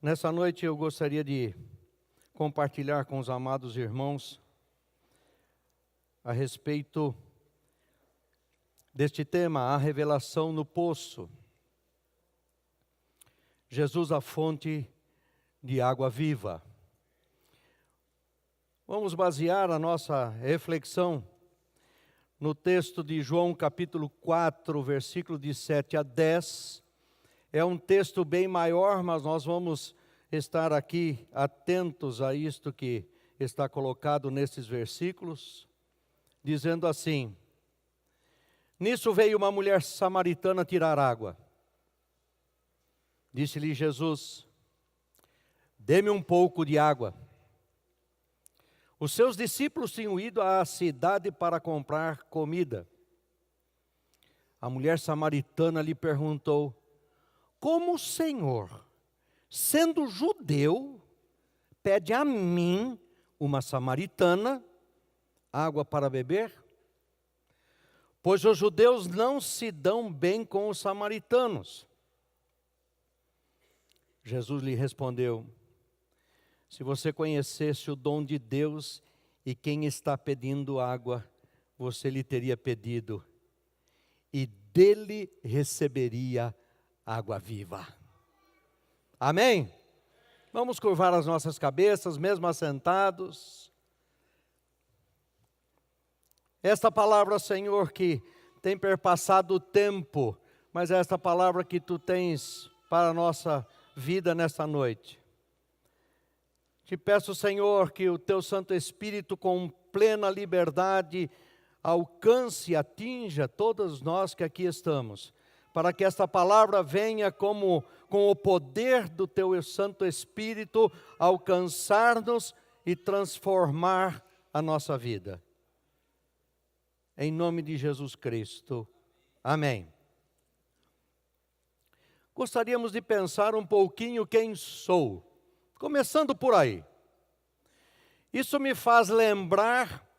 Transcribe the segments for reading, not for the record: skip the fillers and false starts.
Nessa noite eu gostaria de compartilhar com os amados irmãos a respeito deste tema, a revelação no poço. Jesus, a fonte de água viva. Vamos basear a nossa reflexão no texto de João capítulo 4, versículo de 7 a 10. É um texto bem maior, mas nós vamos estar aqui atentos a isto que está colocado nesses versículos, dizendo assim: Nisso veio uma mulher samaritana tirar água. Disse-lhe Jesus: Dê-me um pouco de água. Os seus discípulos tinham ido à cidade para comprar comida. A mulher samaritana lhe perguntou: Como o Senhor, sendo judeu, pede a mim, uma samaritana, água para beber? Pois os judeus não se dão bem com os samaritanos. Jesus lhe respondeu: Se você conhecesse o dom de Deus e quem está pedindo água, você lhe teria pedido, e dele receberia água viva. Amém? Vamos curvar as nossas cabeças, mesmo assentados. Esta palavra, Senhor, que tem perpassado o tempo, mas é esta palavra que Tu tens para a nossa vida nesta noite. Te peço, Senhor, que o Teu Santo Espírito, com plena liberdade, alcance e atinja todos nós que aqui estamos, para que esta palavra venha com o poder do Teu Santo Espírito alcançar-nos e transformar a nossa vida. Em nome de Jesus Cristo. Amém. Gostaríamos de pensar um pouquinho quem sou, começando por aí. Isso me faz lembrar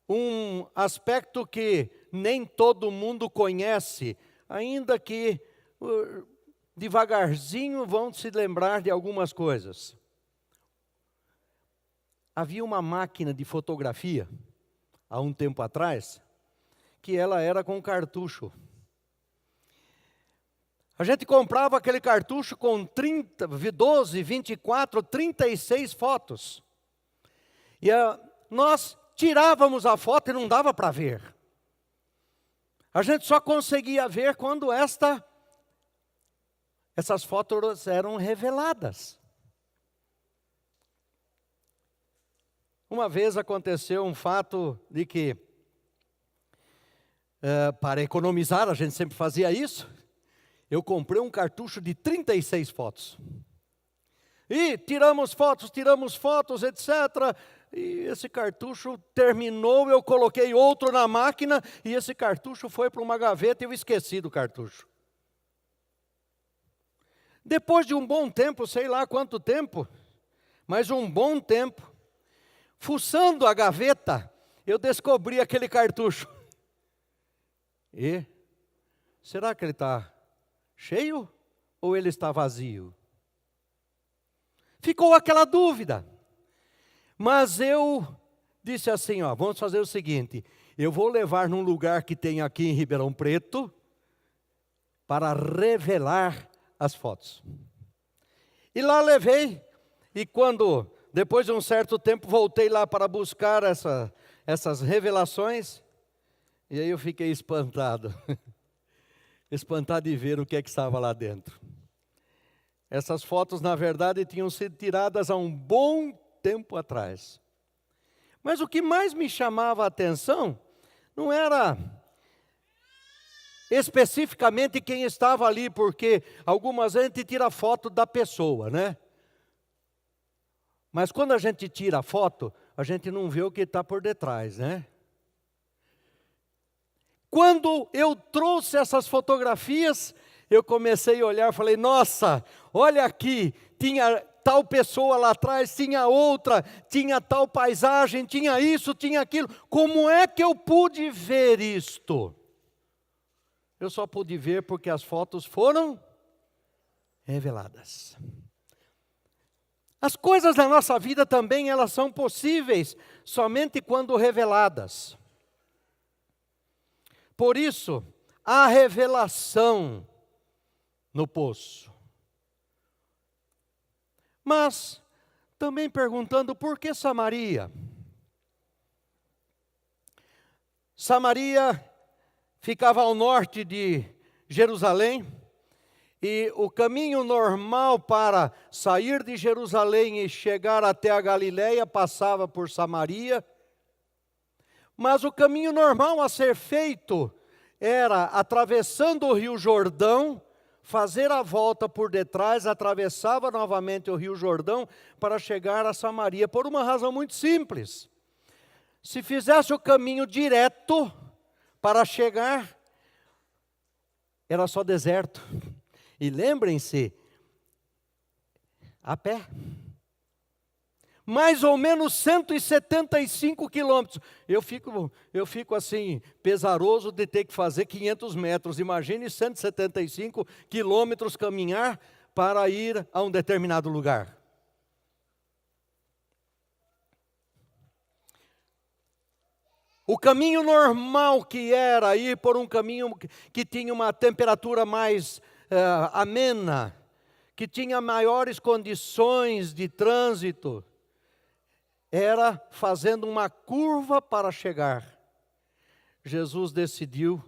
um aspecto que nem todo mundo conhece, ainda que devagarzinho vão se lembrar de algumas coisas. Havia uma máquina de fotografia, há um tempo atrás, que ela era com cartucho. A gente comprava aquele cartucho com 12, 24, 36 fotos. E nós tirávamos a foto e não dava para ver. A gente só conseguia ver quando essas fotos eram reveladas. Uma vez aconteceu um fato de que, para economizar, a gente sempre fazia isso, eu comprei um cartucho de 36 fotos. E tiramos fotos, etc. E esse cartucho terminou, eu coloquei outro na máquina, e esse cartucho foi para uma gaveta e eu esqueci do cartucho. Depois de um bom tempo, sei lá quanto tempo, mas um bom tempo, fuçando a gaveta, eu descobri aquele cartucho. E será que ele está cheio ou ele está vazio? Ficou aquela dúvida. Mas eu disse assim, vamos fazer o seguinte, eu vou levar num lugar que tem aqui em Ribeirão Preto, para revelar as fotos. E lá levei, e depois de um certo tempo, voltei lá para buscar essas revelações, e aí eu fiquei espantado, espantado de ver o que é que estava lá dentro. Essas fotos, na verdade, tinham sido tiradas há um bom tempo atrás. Mas o que mais me chamava a atenção não era especificamente quem estava ali, porque algumas gente tira foto da pessoa, né? Mas quando a gente tira a foto, a gente não vê o que está por detrás, né? Quando eu trouxe essas fotografias, eu comecei a olhar e falei, nossa, olha aqui, tinha tal pessoa lá atrás, tinha outra, tinha tal paisagem, tinha isso, tinha aquilo. Como é que eu pude ver isto? Eu só pude ver porque as fotos foram reveladas. As coisas da nossa vida também, elas são possíveis somente quando reveladas. Por isso, há revelação no poço. Mas, também perguntando, por que Samaria? Samaria ficava ao norte de Jerusalém, e o caminho normal para sair de Jerusalém e chegar até a Galileia passava por Samaria. Mas o caminho normal a ser feito era, atravessando o Rio Jordão, fazer a volta por detrás, atravessava novamente o Rio Jordão para chegar a Samaria, por uma razão muito simples. Se fizesse o caminho direto para chegar, era só deserto. E lembrem-se, a pé. Mais ou menos 175 quilômetros. Eu fico assim, pesaroso de ter que fazer 500 metros. Imagine 175 quilômetros caminhar para ir a um determinado lugar. O caminho normal que era ir por um caminho que tinha uma temperatura mais amena, que tinha maiores condições de trânsito, era fazendo uma curva para chegar. Jesus decidiu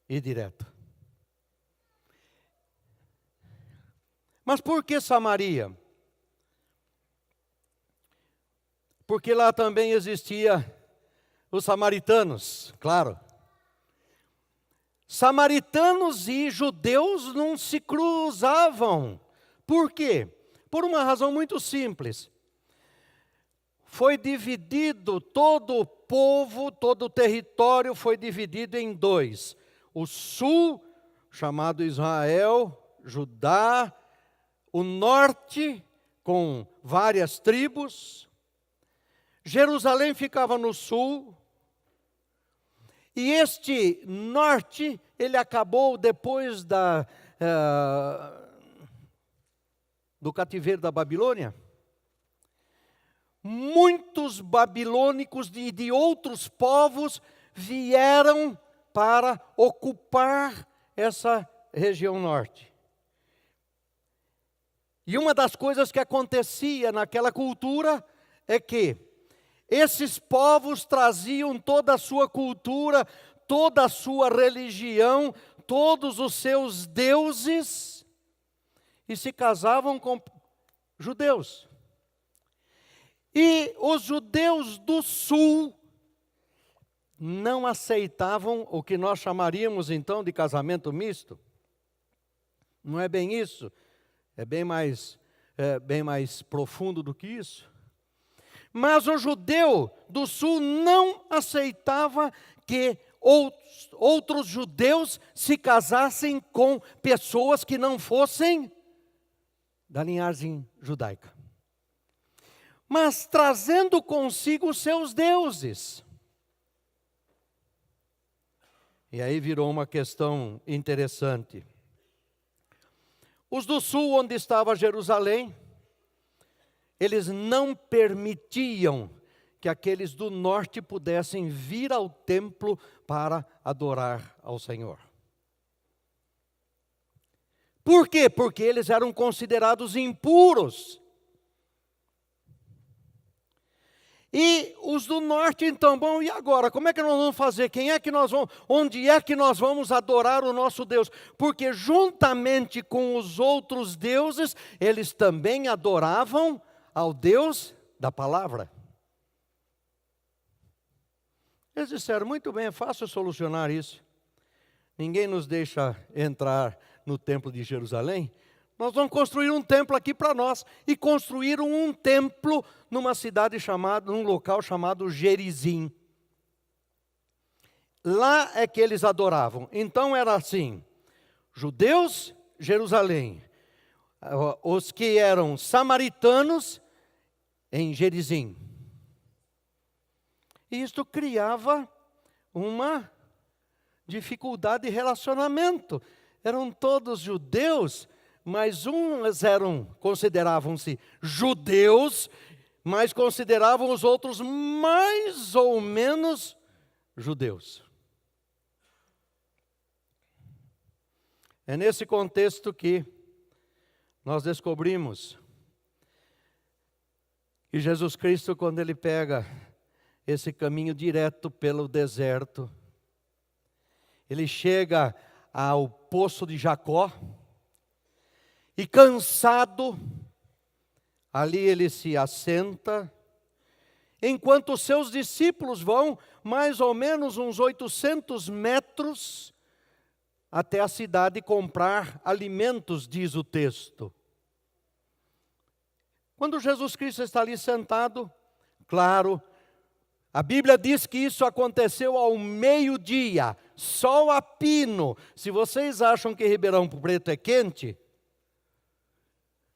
ir direto. Mas por que Samaria? Porque lá também existia os samaritanos, claro. Samaritanos e judeus não se cruzavam. Por quê? Por uma razão muito simples. Foi dividido todo o povo, todo o território foi dividido em dois. O sul, chamado Israel, Judá, o norte, com várias tribos. Jerusalém ficava no sul. E este norte, ele acabou depois do cativeiro da Babilônia. Muitos babilônicos de outros povos vieram para ocupar essa região norte. E uma das coisas que acontecia naquela cultura é que esses povos traziam toda a sua cultura, toda a sua religião, todos os seus deuses e se casavam com judeus. E os judeus do sul não aceitavam o que nós chamaríamos então de casamento misto. Não é bem isso, é bem mais profundo do que isso. Mas o judeu do sul não aceitava que outros judeus se casassem com pessoas que não fossem da linhagem judaica. Mas trazendo consigo os seus deuses. E aí virou uma questão interessante. Os do sul, onde estava Jerusalém, eles não permitiam que aqueles do norte pudessem vir ao templo para adorar ao Senhor. Por quê? Porque eles eram considerados impuros. E os do norte, então, bom, e agora? Como é que nós vamos fazer? Onde é que nós vamos adorar o nosso Deus? Porque juntamente com os outros deuses, eles também adoravam ao Deus da palavra. Eles disseram, muito bem, é fácil solucionar isso. Ninguém nos deixa entrar no templo de Jerusalém. Nós vamos construir um templo aqui para nós. E construíram um templo num local chamado Gerizim. Lá é que eles adoravam. Então era assim, judeus, Jerusalém. Os que eram samaritanos, em Gerizim. E isto criava uma dificuldade de relacionamento. Eram todos judeus, mas uns consideravam-se judeus, mas consideravam os outros mais ou menos judeus. É nesse contexto que nós descobrimos que Jesus Cristo, quando Ele pega esse caminho direto pelo deserto, Ele chega ao poço de Jacó, e cansado, ali Ele se assenta, enquanto os seus discípulos vão mais ou menos uns 800 metros até a cidade comprar alimentos, diz o texto. Quando Jesus Cristo está ali sentado, claro, a Bíblia diz que isso aconteceu ao meio-dia, sol a pino. Se vocês acham que Ribeirão Preto é quente,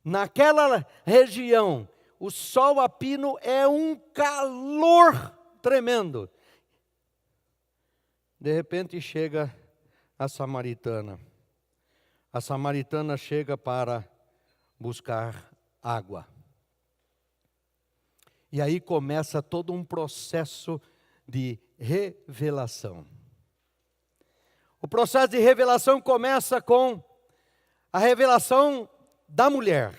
naquela região, o sol a pino é um calor tremendo. De repente chega a samaritana. A samaritana chega para buscar água. E aí começa todo um processo de revelação. O processo de revelação começa com a revelação da mulher.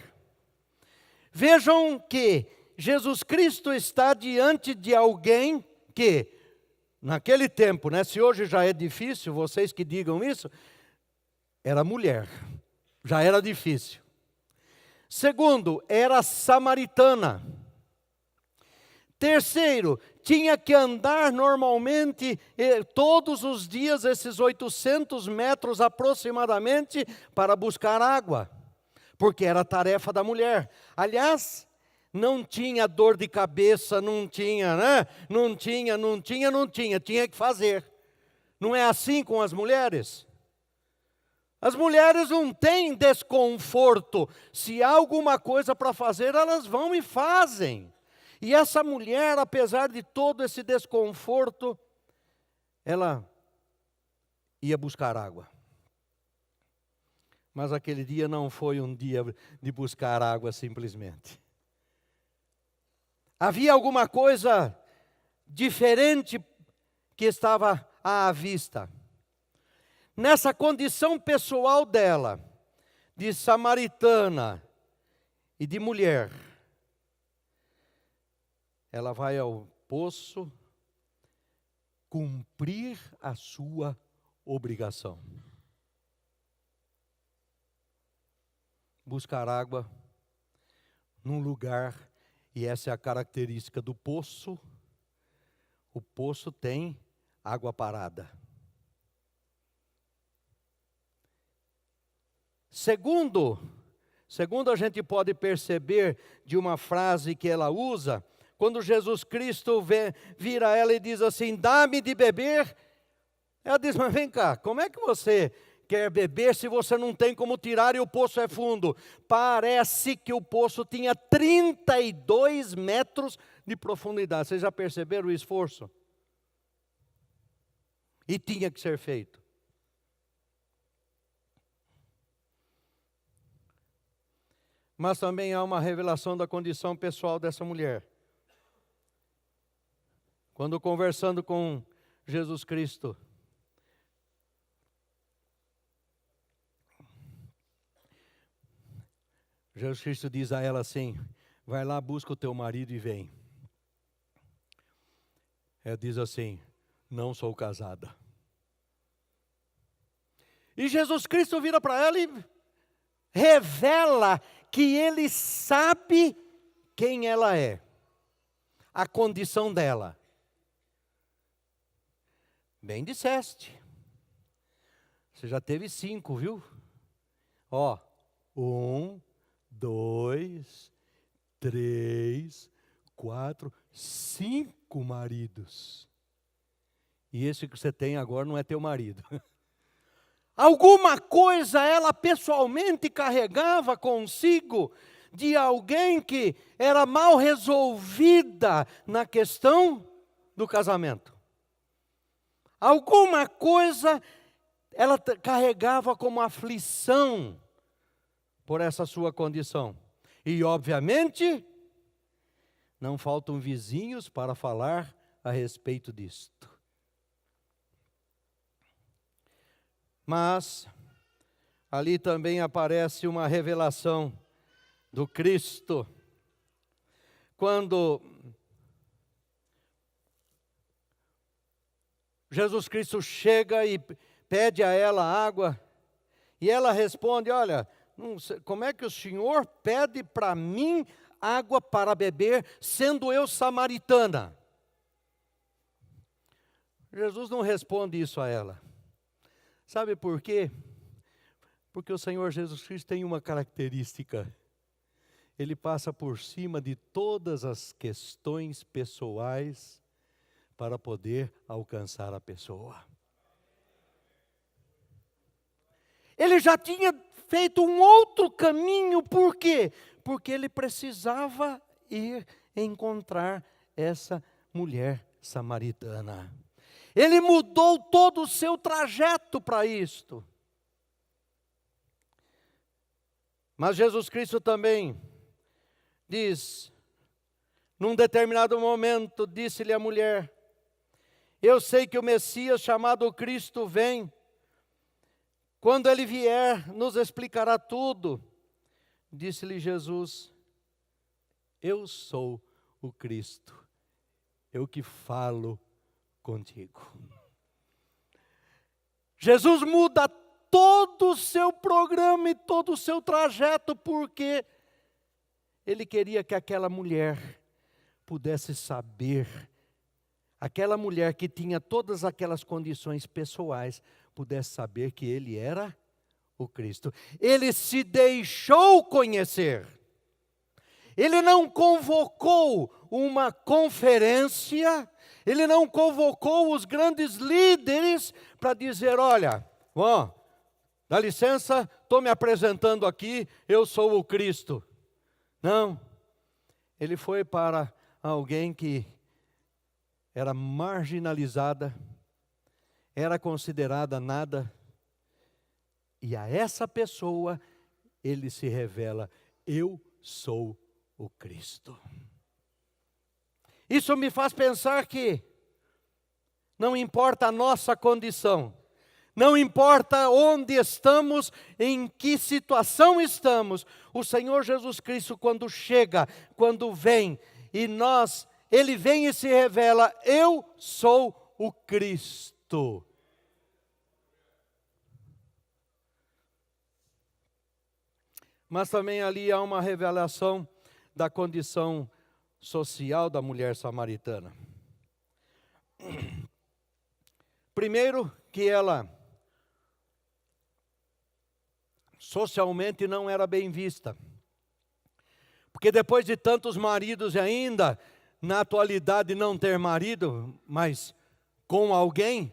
Vejam que Jesus Cristo está diante de alguém que, naquele tempo, se hoje já é difícil, vocês que digam isso, era mulher, já era difícil. Segundo, era samaritana. Terceiro, tinha que andar normalmente, todos os dias, esses 800 metros aproximadamente, para buscar água, porque era a tarefa da mulher. Aliás, não tinha dor de cabeça, não tinha, tinha que fazer. Não é assim com as mulheres? As mulheres não têm desconforto. Se há alguma coisa para fazer, elas vão e fazem. E essa mulher, apesar de todo esse desconforto, ela ia buscar água. Mas aquele dia não foi um dia de buscar água simplesmente. Havia alguma coisa diferente que estava à vista. Nessa condição pessoal dela, de samaritana e de mulher, ela vai ao poço cumprir a sua obrigação. Buscar água num lugar, e essa é a característica do poço. O poço tem água parada. Segundo a gente pode perceber de uma frase que ela usa, quando Jesus Cristo vira ela e diz assim, dá-me de beber. Ela diz, mas vem cá, como é que você quer beber se você não tem como tirar e o poço é fundo? Parece que o poço tinha 32 metros de profundidade. Vocês já perceberam o esforço? E tinha que ser feito. Mas também há uma revelação da condição pessoal dessa mulher. Quando conversando com Jesus Cristo, Jesus Cristo diz a ela assim, vai lá, busca o teu marido e vem. Ela diz assim, não sou casada. E Jesus Cristo vira para ela e revela que Ele sabe quem ela é, a condição dela. Bem disseste. Você já teve 5, viu? 1, 2, 3, 4, 5 maridos. E esse que você tem agora não é teu marido. Alguma coisa ela pessoalmente carregava consigo de alguém que era mal resolvida na questão do casamento. Alguma coisa ela carregava como aflição por essa sua condição. E, obviamente, não faltam vizinhos para falar a respeito disto. Mas ali também aparece uma revelação do Cristo. Quando Jesus Cristo chega e pede a ela água, e ela responde: olha, como é que o Senhor pede para mim água para beber, sendo eu samaritana? Jesus não responde isso a ela. Sabe por quê? Porque o Senhor Jesus Cristo tem uma característica. Ele passa por cima de todas as questões pessoais para poder alcançar a pessoa. Ele já tinha feito um outro caminho, por quê? Porque ele precisava ir encontrar essa mulher samaritana. Ele mudou todo o seu trajeto para isto. Mas Jesus Cristo também diz, num determinado momento, disse-lhe a mulher: eu sei que o Messias chamado Cristo vem. Quando ele vier, nos explicará tudo. Disse-lhe Jesus: eu sou o Cristo, eu que falo contigo. Jesus muda todo o seu programa e todo o seu trajeto, porque ele queria que aquela mulher pudesse saber, aquela mulher que tinha todas aquelas condições pessoais, pudesse saber que ele era o Cristo. Ele se deixou conhecer. Ele não convocou uma conferência, ele não convocou os grandes líderes para dizer: olha, dá licença, estou me apresentando aqui, eu sou o Cristo. Não, ele foi para alguém que era marginalizada, era considerada nada, e a essa pessoa ele se revela: eu sou o Cristo. Isso me faz pensar que não importa a nossa condição, não importa onde estamos, em que situação estamos, o Senhor Jesus Cristo, quando chega, quando vem, Ele vem e se revela: eu sou o Cristo. Mas também ali há uma revelação da condição social da mulher samaritana. Primeiro, que ela socialmente não era bem vista. Porque depois de tantos maridos e ainda, na atualidade, não ter marido, mas com alguém,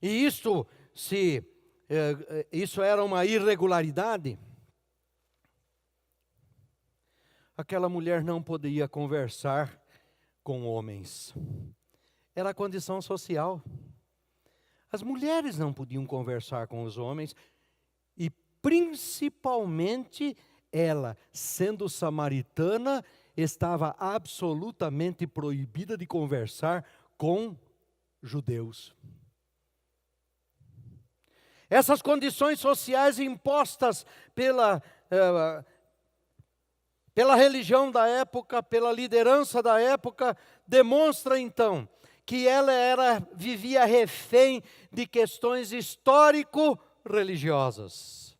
e isso era uma irregularidade, aquela mulher não podia conversar com homens. Era a condição social. As mulheres não podiam conversar com os homens, e principalmente ela, sendo samaritana, estava absolutamente proibida de conversar com judeus. Essas condições sociais impostas pela religião da época, pela liderança da época, demonstra então que ela vivia refém de questões histórico-religiosas.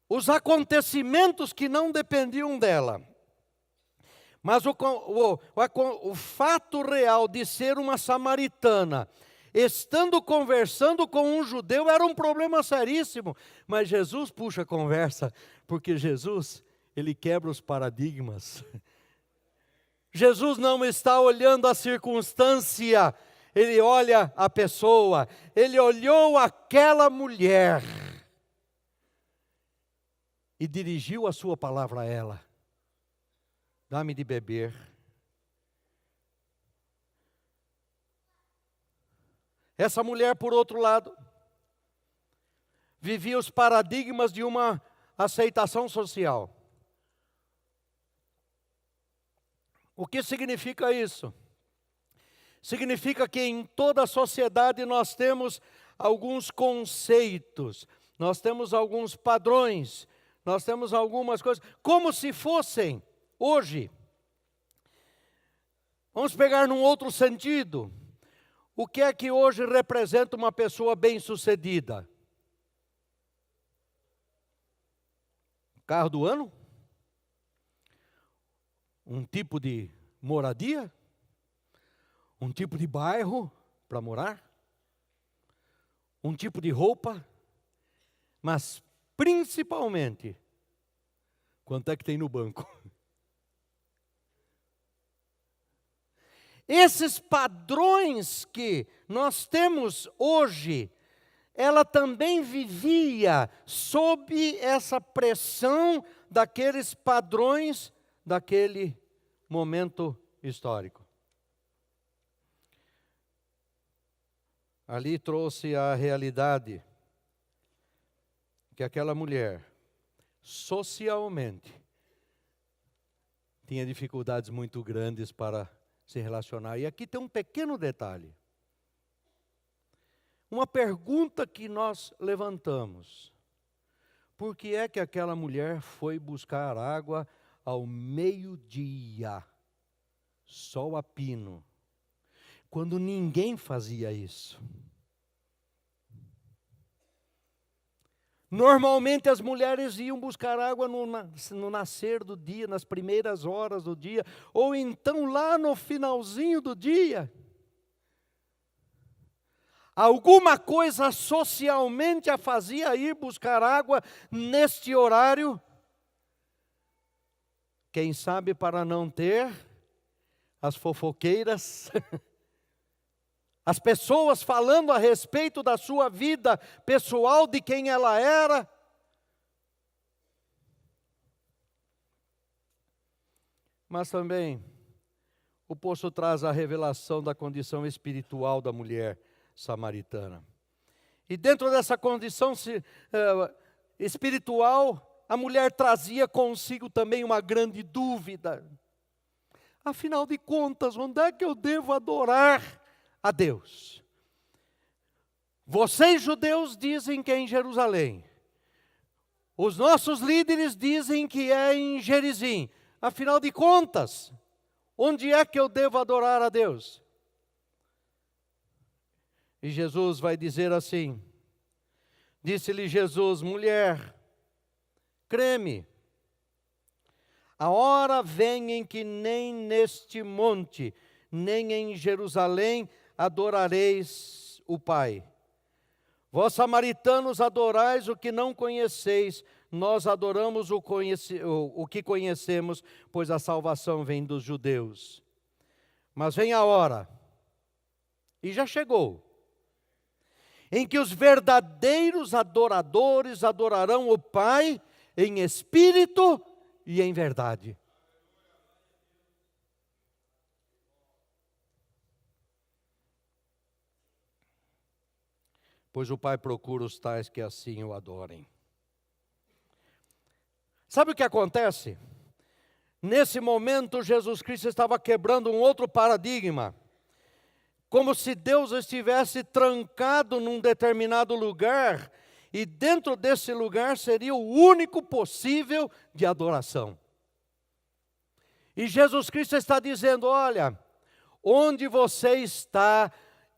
Os acontecimentos que não dependiam dela, mas o fato real de ser uma samaritana, estando conversando com um judeu, era um problema seríssimo. Mas Jesus puxa a conversa, porque Jesus, ele quebra os paradigmas. Jesus não está olhando a circunstância, ele olha a pessoa. Ele olhou aquela mulher e dirigiu a sua palavra a ela: dá-me de beber. Essa mulher, por outro lado, vivia os paradigmas de uma aceitação social. O que significa isso? Significa que em toda a sociedade nós temos alguns conceitos, nós temos alguns padrões, nós temos algumas coisas, como se fossem, hoje, vamos pegar num outro sentido, o que é que hoje representa uma pessoa bem-sucedida? Carro do ano? Um tipo de moradia? Um tipo de bairro para morar? Um tipo de roupa? Mas, principalmente, quanto é que tem no banco? Esses padrões que nós temos hoje, ela também vivia sob essa pressão daqueles padrões daquele momento histórico. Ali trouxe a realidade que aquela mulher, socialmente, tinha dificuldades muito grandes para se relacionar. E aqui tem um pequeno detalhe. Uma pergunta que nós levantamos. Por que é que aquela mulher foi buscar água ao meio-dia, sol a pino, quando ninguém fazia isso? Normalmente as mulheres iam buscar água no nascer do dia, nas primeiras horas do dia, ou então lá no finalzinho do dia. Alguma coisa socialmente a fazia ir buscar água neste horário. Quem sabe para não ter as fofoqueiras, as pessoas falando a respeito da sua vida pessoal, de quem ela era. Mas também o poço traz a revelação da condição espiritual da mulher samaritana. E dentro dessa condição espiritual, a mulher trazia consigo também uma grande dúvida. Afinal de contas, onde é que eu devo adorar a Deus? Vocês judeus dizem que é em Jerusalém. Os nossos líderes dizem que é em Gerizim. Afinal de contas, onde é que eu devo adorar a Deus? E Jesus vai dizer assim, disse-lhe Jesus, mulher, crê-me, a hora vem em que nem neste monte, nem em Jerusalém adorareis o Pai. Vós samaritanos adorais o que não conheceis, nós adoramos o que conhecemos, pois a salvação vem dos judeus. Mas vem a hora, e já chegou, em que os verdadeiros adoradores adorarão o Pai em espírito e em verdade. Pois o Pai procura os tais que assim o adorem. Sabe o que acontece? Nesse momento, Jesus Cristo estava quebrando um outro paradigma. Como se Deus estivesse trancado num determinado lugar, e dentro desse lugar seria o único possível de adoração. E Jesus Cristo está dizendo, olha, onde você está,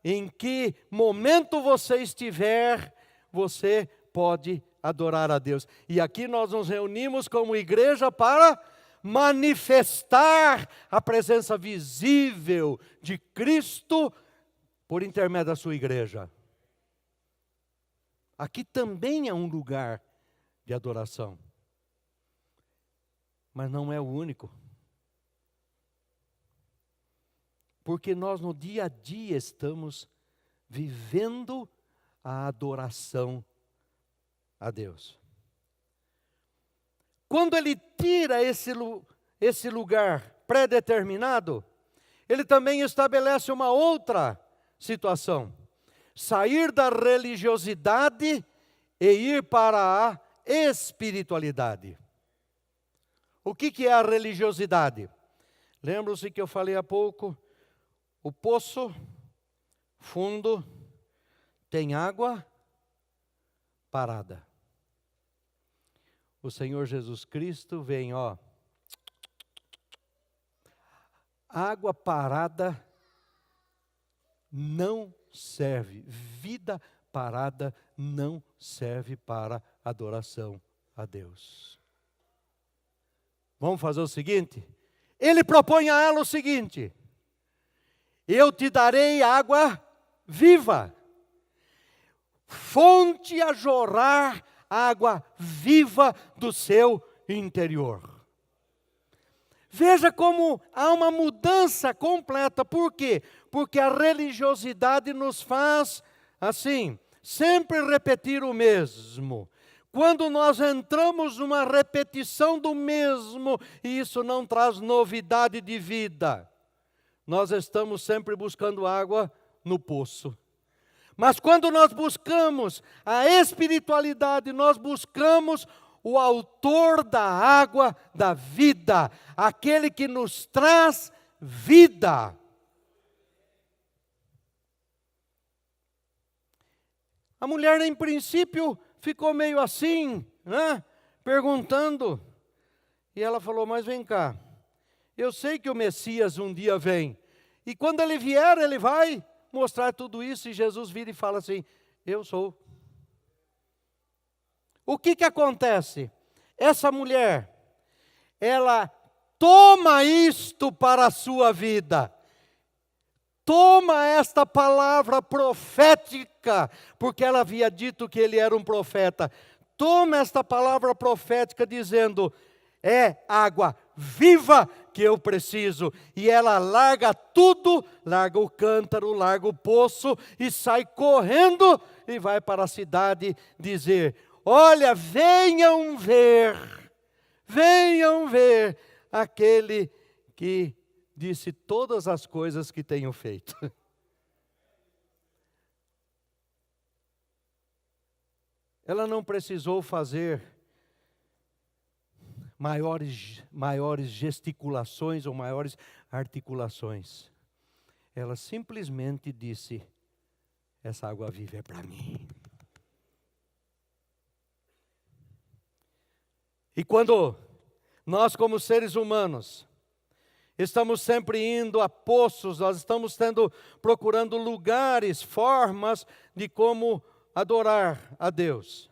em que momento você estiver, você pode adorar a Deus. E aqui nós nos reunimos como igreja para manifestar a presença visível de Cristo por intermédio da sua igreja. Aqui também é um lugar de adoração. Mas não é o único. Porque nós no dia a dia estamos vivendo a adoração a Deus. Quando Ele tira esse lugar pré-determinado, Ele também estabelece uma outra situação. Sair da religiosidade e ir para a espiritualidade. O que é a religiosidade? Lembram-se que eu falei há pouco? O poço fundo tem água parada. O Senhor Jesus Cristo vem, água parada não serve. Vida parada não serve para adoração a Deus. Vamos fazer o seguinte? Ele propõe a ela o seguinte: eu te darei água viva, fonte a jorrar água viva do seu interior. Veja como há uma mudança completa. Por quê? Porque a religiosidade nos faz, assim, sempre repetir o mesmo. Quando nós entramos numa repetição do mesmo, e isso não traz novidade de vida, nós estamos sempre buscando água no poço. Mas quando nós buscamos a espiritualidade, nós buscamos o autor da água da vida, aquele que nos traz vida. A mulher, em princípio, ficou meio assim, né? Perguntando. E ela falou: mas vem cá, eu sei que o Messias um dia vem, e quando ele vier, ele vai mostrar tudo isso. E Jesus vira e fala assim: eu sou. O que acontece? Essa mulher, ela toma isto para a sua vida. Toma esta palavra profética, porque ela havia dito que ele era um profeta. Toma esta palavra profética dizendo: é água viva que eu preciso. E ela larga tudo, larga o cântaro, larga o poço e sai correndo e vai para a cidade dizer: olha, venham ver aquele que disse todas as coisas que tenho feito. Ela não precisou fazer maiores gesticulações ou maiores articulações. Ela simplesmente disse: essa água viva é para mim. E quando nós, como seres humanos, estamos sempre indo a poços, nós estamos procurando lugares, formas de como adorar a Deus.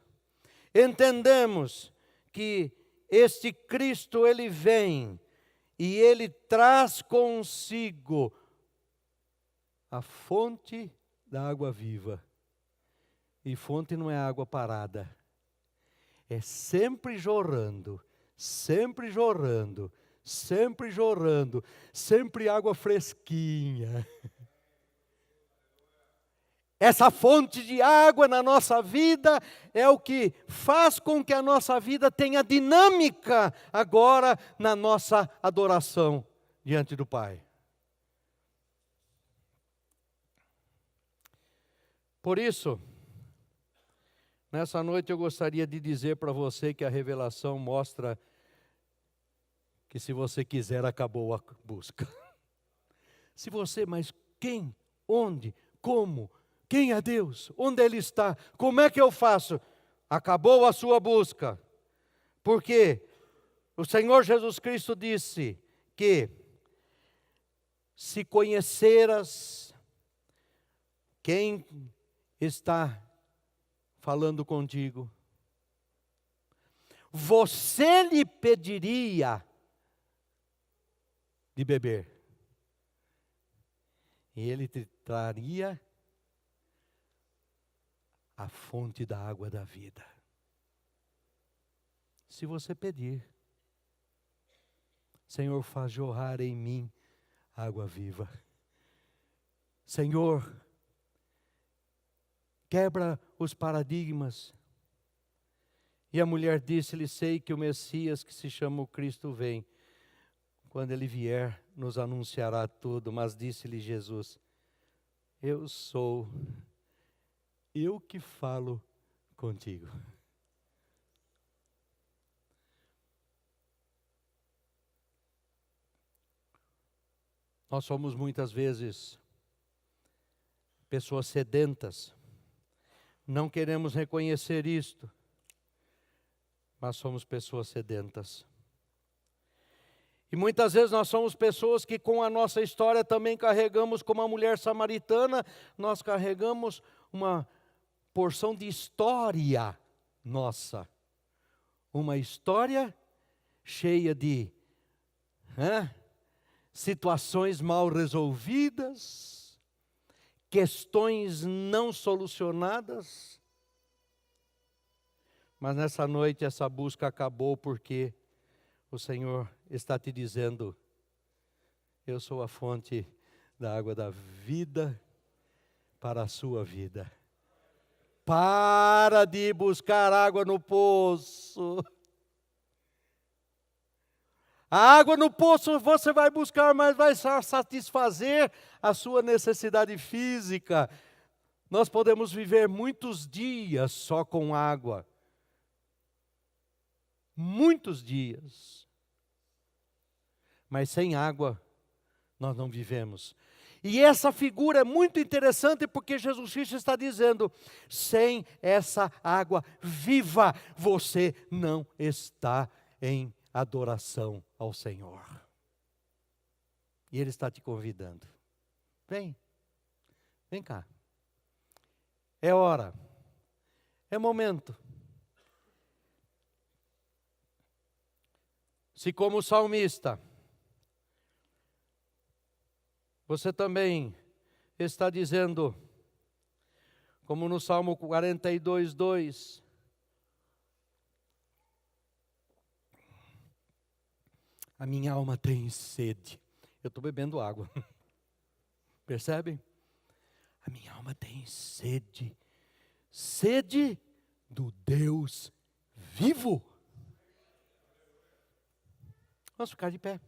Entendemos que este Cristo, ele vem e ele traz consigo a fonte da água viva. E fonte não é água parada. É sempre jorrando, sempre jorrando, sempre jorrando, sempre água fresquinha. Essa fonte de água na nossa vida é o que faz com que a nossa vida tenha dinâmica agora na nossa adoração diante do Pai. Por isso, nessa noite eu gostaria de dizer para você que a revelação mostra que, se você quiser, acabou a busca. Se você, mas quem, onde, como, quem é Deus, onde Ele está, como é que eu faço? Acabou a sua busca. Porque o Senhor Jesus Cristo disse que se conheceras quem está falando contigo, você lhe pediria de beber, e ele te traria a fonte da água da vida. Se você pedir: Senhor, faz jorrar em mim água viva. Senhor, quebra os paradigmas. E a mulher disse-lhe: sei que o Messias, que se chama o Cristo, vem. Quando ele vier, nos anunciará tudo. Mas disse-lhe Jesus: eu sou, eu que falo contigo. Nós somos muitas vezes pessoas sedentas, não queremos reconhecer isto, mas somos pessoas sedentas. E muitas vezes nós somos pessoas que com a nossa história também carregamos, como a mulher samaritana, nós carregamos uma porção de história nossa. Uma história cheia de situações mal resolvidas, questões não solucionadas. Mas nessa noite essa busca acabou porque o Senhor está te dizendo: eu sou a fonte da água da vida para a sua vida. Para de buscar água no poço. A água no poço você vai buscar, mas vai satisfazer a sua necessidade física. Nós podemos viver muitos dias só com água. Muitos dias. Mas sem água nós não vivemos. E essa figura é muito interessante porque Jesus Cristo está dizendo: sem essa água viva, você não está em adoração ao Senhor. E Ele está te convidando. Vem cá. É hora, é momento. Se como salmista, você também está dizendo, como no Salmo 42:2, a minha alma tem sede. Eu estou bebendo água. Percebem? A minha alma tem sede. Sede do Deus vivo. Vamos ficar de pé.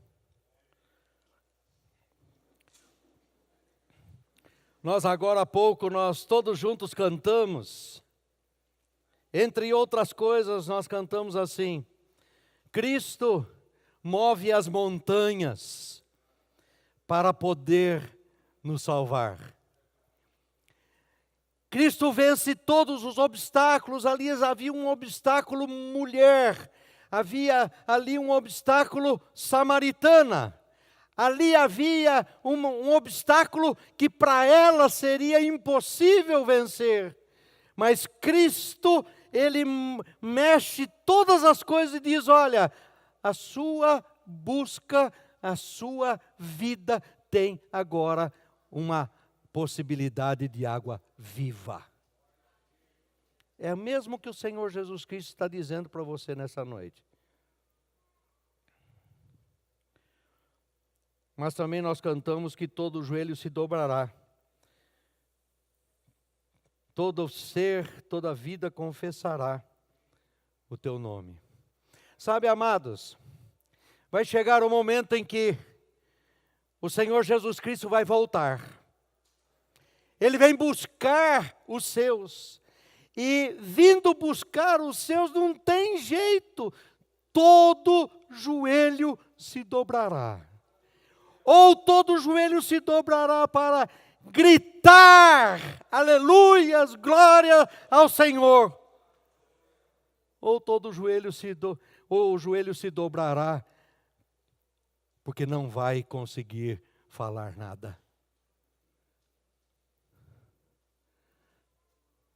Nós agora há pouco, nós todos juntos cantamos. Entre outras coisas, nós cantamos assim: Cristo move as montanhas para poder nos salvar. Cristo vence todos os obstáculos. Ali havia um obstáculo mulher, havia ali um obstáculo samaritana. Ali havia um obstáculo que para ela seria impossível vencer. Mas Cristo, Ele mexe todas as coisas e diz: olha, a sua busca, a sua vida tem agora uma possibilidade de água viva. É o mesmo que o Senhor Jesus Cristo está dizendo para você nessa noite. Mas também nós cantamos que todo joelho se dobrará. Todo ser, toda vida confessará o teu nome. Sabe, amados, vai chegar o momento em que o Senhor Jesus Cristo vai voltar. Ele vem buscar os seus. E vindo buscar os seus não tem jeito. Todo joelho se dobrará. Ou todo joelho se dobrará para gritar, aleluias, glória ao Senhor. Ou todo joelho o joelho se dobrará, porque não vai conseguir falar nada.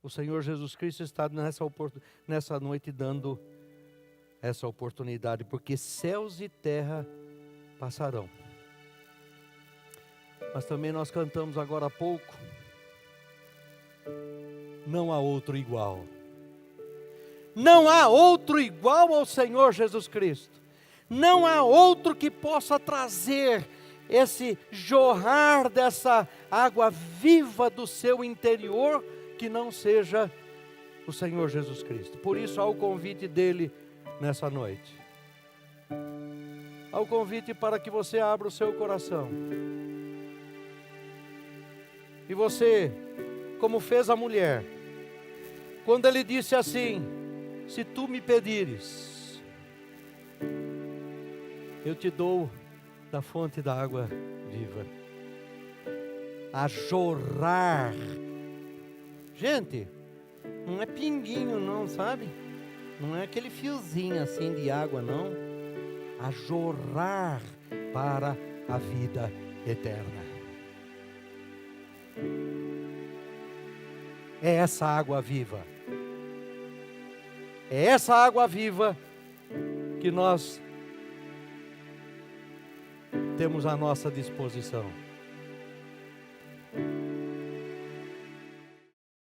O Senhor Jesus Cristo está nessa noite dando essa oportunidade, porque céus e terra passarão. Mas também nós cantamos agora há pouco: não há outro igual. Não há outro igual ao Senhor Jesus Cristo. Não há outro que possa trazer esse jorrar dessa água viva do seu interior, que não seja o Senhor Jesus Cristo. Por isso há o convite dele nessa noite. Há o convite para que você abra o seu coração. E você, como fez a mulher, quando ele disse assim: se tu me pedires, eu te dou da fonte da água viva, a jorrar. Gente, não é pinguinho não, sabe? Não é aquele fiozinho assim de água não. A jorrar para a vida eterna. É essa água viva. É essa água viva que nós temos à nossa disposição.